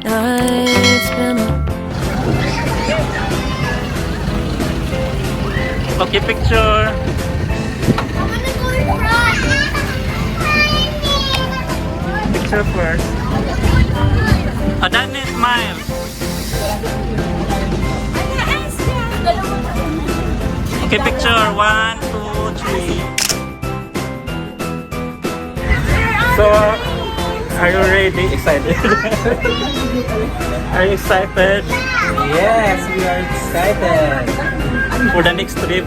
It's been a Okay, picture. Picture first. Oh, Danish, smile. Okay, picture. 1, 2, 3. So, are you ready? Excited? Are you excited Yes, we are excited. for the next trip?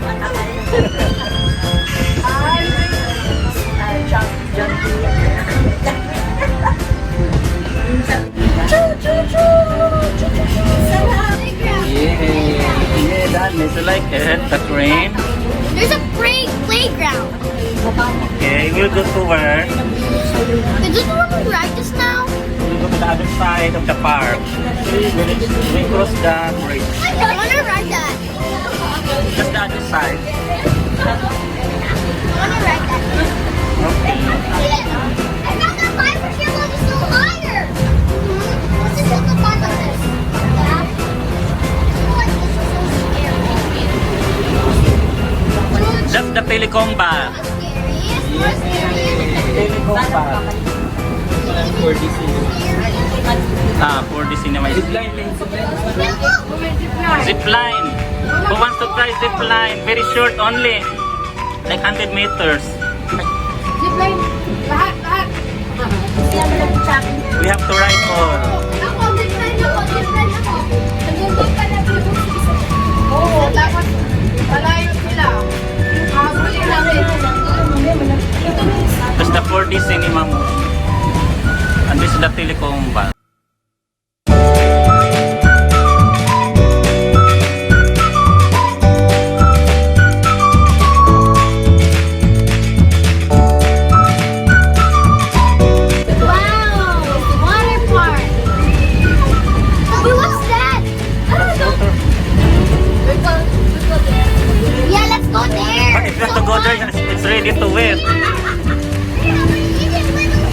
Yeah, that is like it. The train. There's a playground. Okay, we'll go to where? Did you want to ride this now? We'll go to the other side of the park. We cross the bridge. I want to ride that. Just the other side. I want to ride that. Okay. I found that 5% one is still higher. Let's just look up on this. Yeah. I feel like this is so scary. That's the telecom bar. That's scary. It's more scary. Telecom bar. For this year. Ah, for the cinema. Zip line, zip line. Zip line. Who wants to try zip line? Very short only. Like 100 meters. Zipline. Lahat. We have to ride all. Ako, zipline ako. Nagugod ka na isa. Oo, tapos malayo sila. Habulin namin. That's the 4D cinema movie. And this is the telecom bar. Wow! Water park! Wait, what's that? I don't know. Let's go there. Yeah, let's go there. But if you have to go there, it's ready to wait.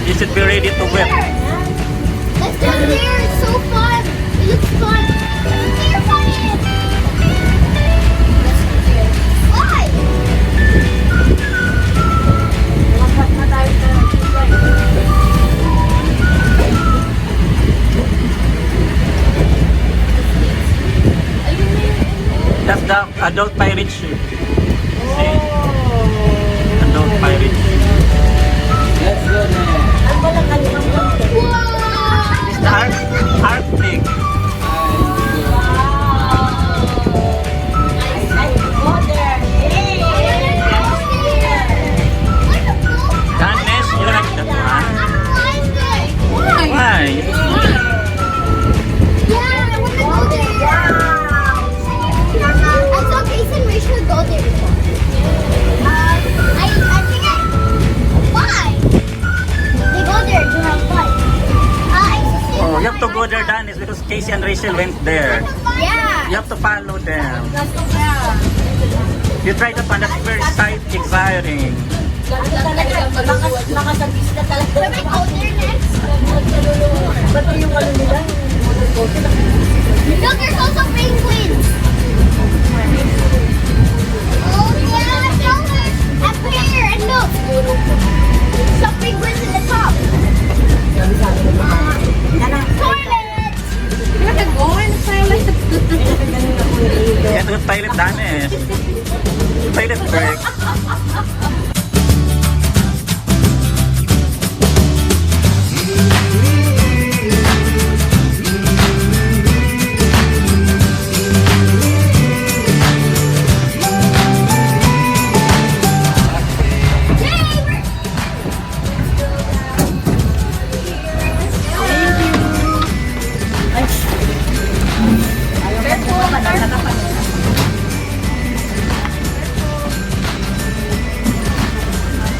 You should be ready to wait. Let's go there. It's so fun. It looks fun. Why? That's the adult pirate ship. See? Adult pirate ship. Let's go there. Whoa! It's the Arctic. Danish, you like that one? Why? Yeah, I want to go there. I saw Casey and Rachel go there before. I think why? They go there to have fun. Oh, you have to go there, Danish, because Casey and Rachel went there. Yeah. You have to follow them. You try the fun, that's very exciting. Can we go there next? Look, there's also penguins. Oh, yeah, look. Up here, and look. Some penguins in the top. Toilet. You have to go in the toilet. Yeah, to the toilet, Danish. Toilet break.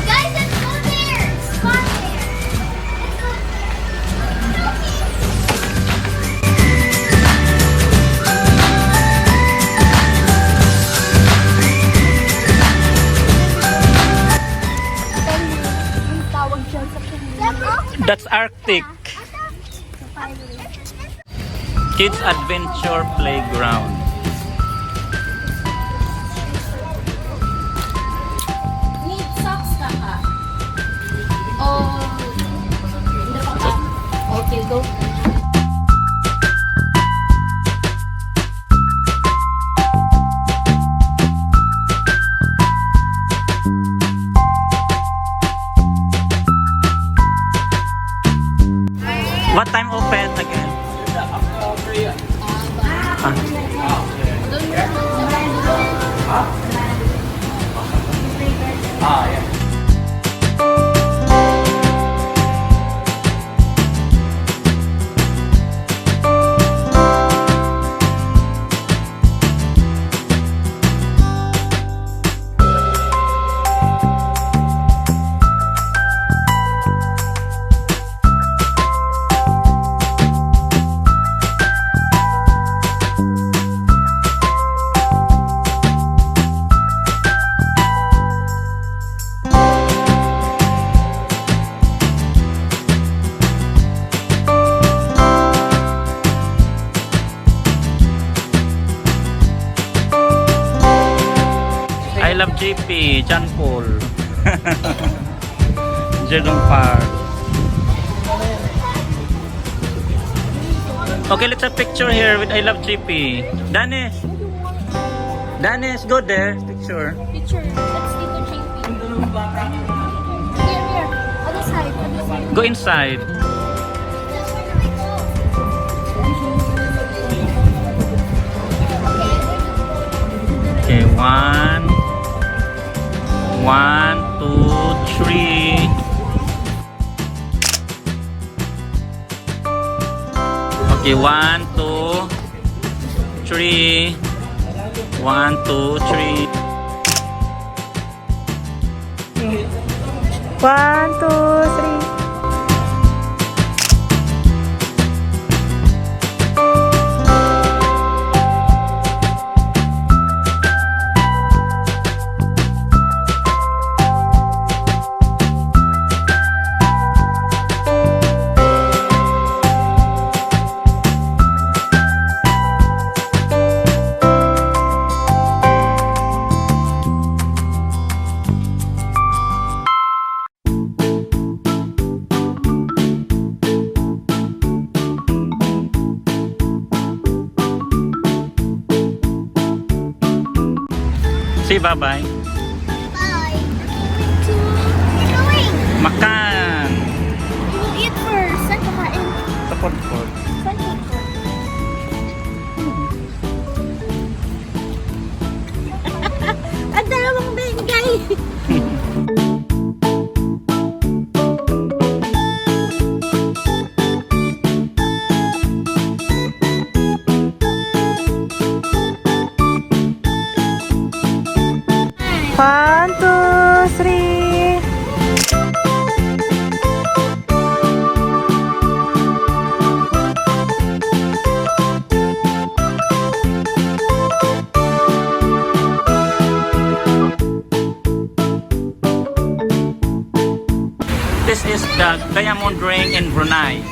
Guys, let's go there. It's fun there. Let's go there. That's Arctic. Kids Adventure Playground. Need socks ka ka? Oh, hindi pa ka? Okay, go. What time open again? I love GP, John Paul. Jerudong Park. Okay, let's have a picture here with I love GP. Danish. Danish, go there. Picture. Picture. Let's see the JP. Here. Other side. Go inside. Okay, one, two, three. Okay, 1, 2, 3. 1, 2, 3. 1, 2, 3. Say bye-bye. Bye. We're going. Makan. You will eat first. Saan kumain? Support food. Saan eat first? Ang dalawang bengay. One, two, three. This is the diamond ring in Brunei.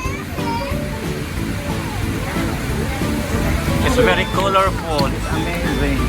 It's very colorful. It's amazing.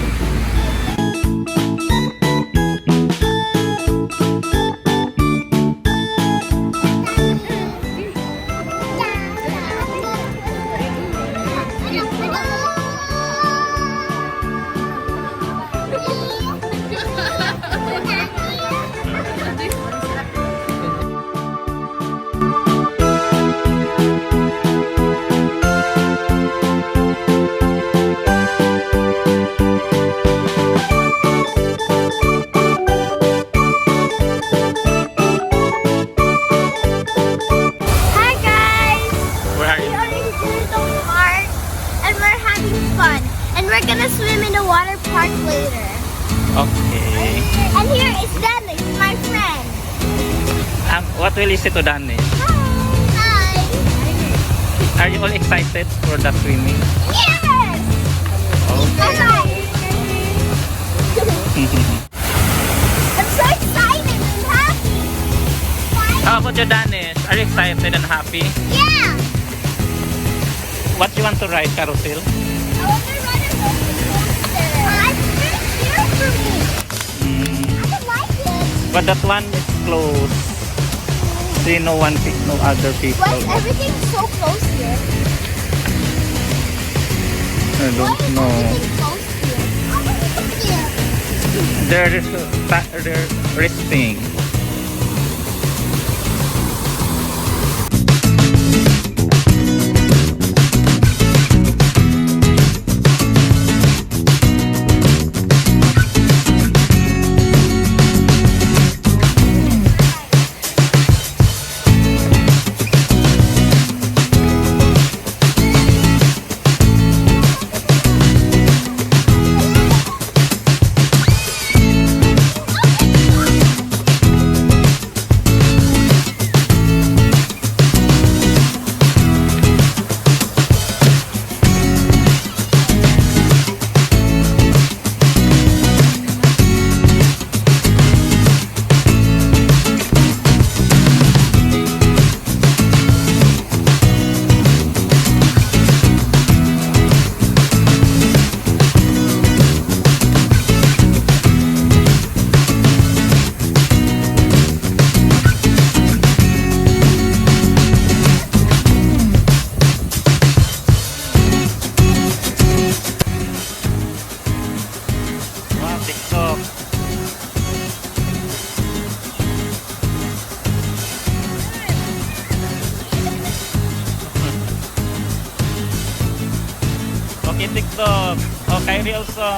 Hi guys! Where are We you? are in Jerudong Park and we're having fun. And we're gonna swim in the water park later. Okay. And here is Danish, my friend. What will you say to Danish? Hi! Are you all excited for the swimming? Yes! Bye-bye! I'm so excited and happy! How about you, Danish? Are you excited and happy? Yeah! What you want to ride, Carousel? I want to ride a roller coaster. It's very scary for me. I don't like it. But that one is closed. See, no other people. Why is everything so close here? I Why don't is know. everything close here? I want to come here. They're resting. Wow, TikTok. Okay, TikTok. Oh, Kyrie also.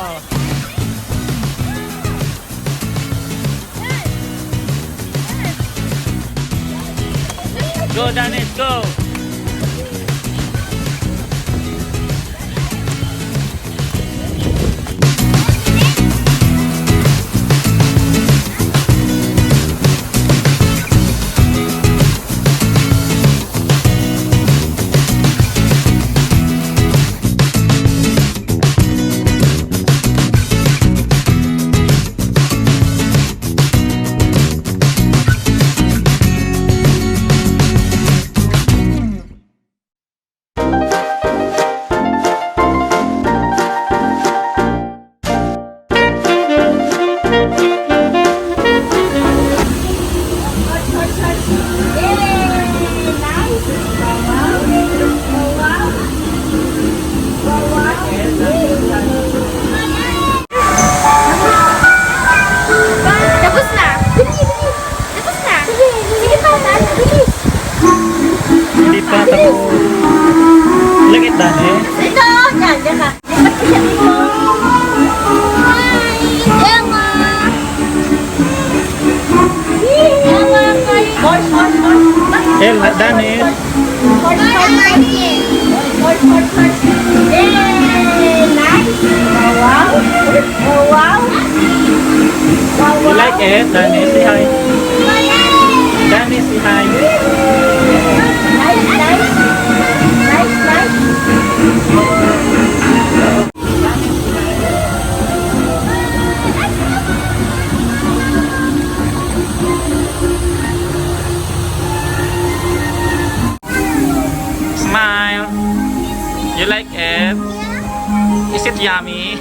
Go, Danish, go. Tapos na. Tapos na. Sige pa, bilis. Hindi pa tapos. Look at that, eh. Ito, dyan ka. Lipat ko siya dito. Hi, Emma. Emma, horse. Danish. Horse. Yay, nice. Wow. You like it, Danish? Say hi. Danish, say hi. Nice. Smile. You like it? Is it yummy?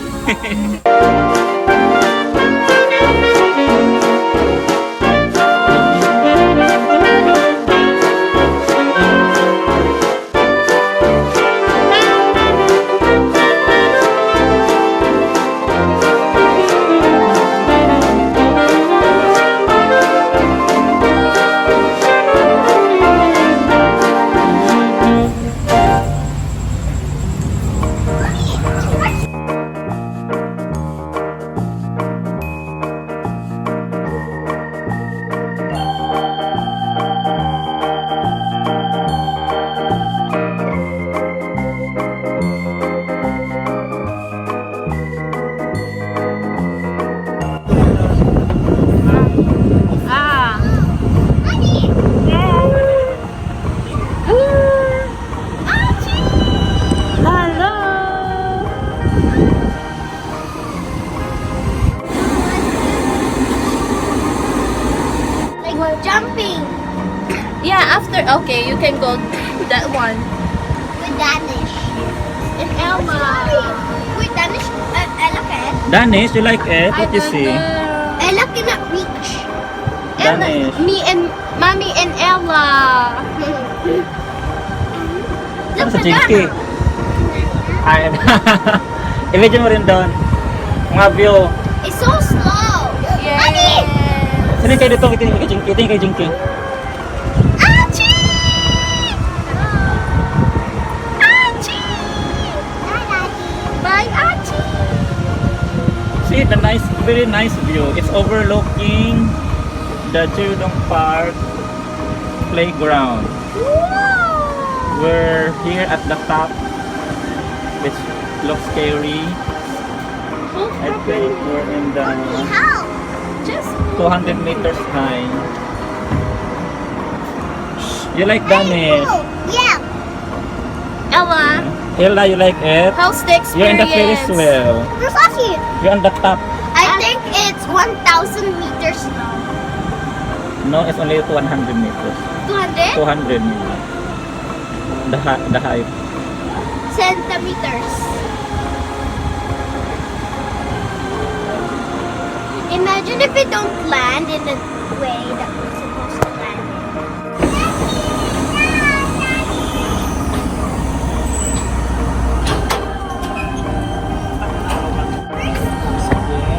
Jumping Yeah, after, okay, you can go that one. with Danish. And Elma. Wait, Danish, Ella can. Danish, you like it? What you see? Ella cannot reach. Danish. Me and Mommy and Ella. Ano sa Jinky? Ay, imagine mo rin doon. Mga view. It's so slow. Mommy! Sino kayo dito? Ito yung kay Jinky. Ito yung kay Jinky. Achie! Achie! Bye, Achie! See the nice, very nice view. It's overlooking the Jerudong Park playground. We're here at the top, which looks scary. I think we're in the How? Just 200 meters high. You like Danish? Yeah. Ella, Ella, you like it? how's the experience? You're in the Ferris wheel. Where's Achie? You're on the top. I think it's 1,000 meters now. No, it's only 100 meters. 200 200 meters. The height. centimeters. Imagine if we don't land in the way that we're supposed to land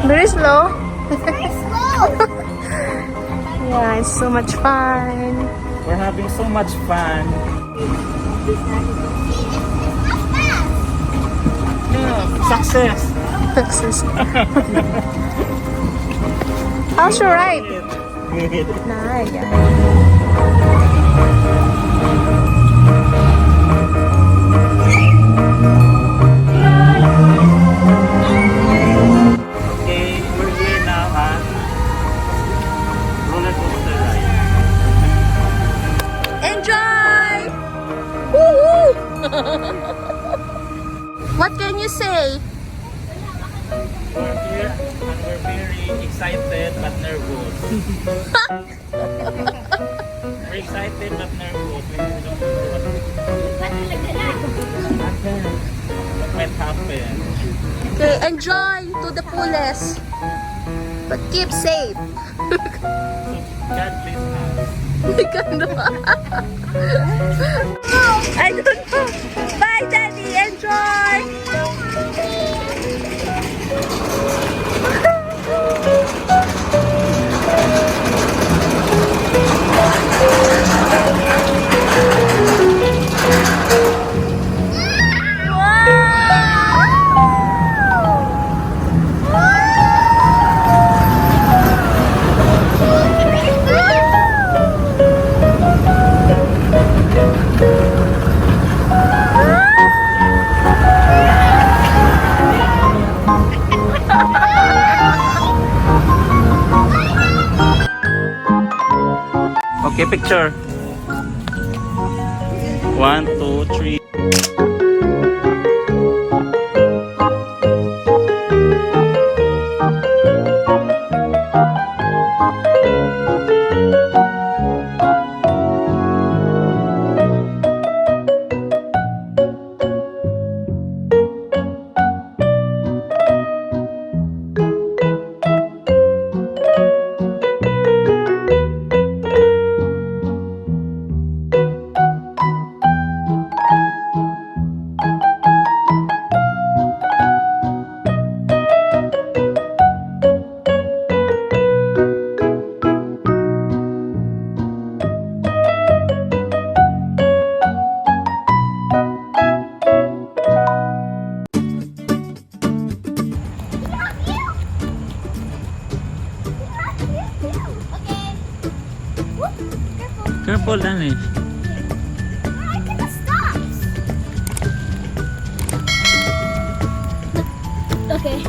Very slow. in. Very slow. Yeah, it's so much fun. We're having so much fun. Yeah, success. Texas. How's your ride? Good. Nice. Yeah. Okay, we're here now at roller coaster ride. Enjoy! Woohoo! What can you say? We're here and we're very excited but nervous. We're excited but nervous. We don't know what might happen. Okay, enjoy to the fullest. But keep safe. God bless us. I don't know. Bye, Daddy. Enjoy. Okay, picture. 1, 2, 3. Careful, Danish. I cannot stop. Okay.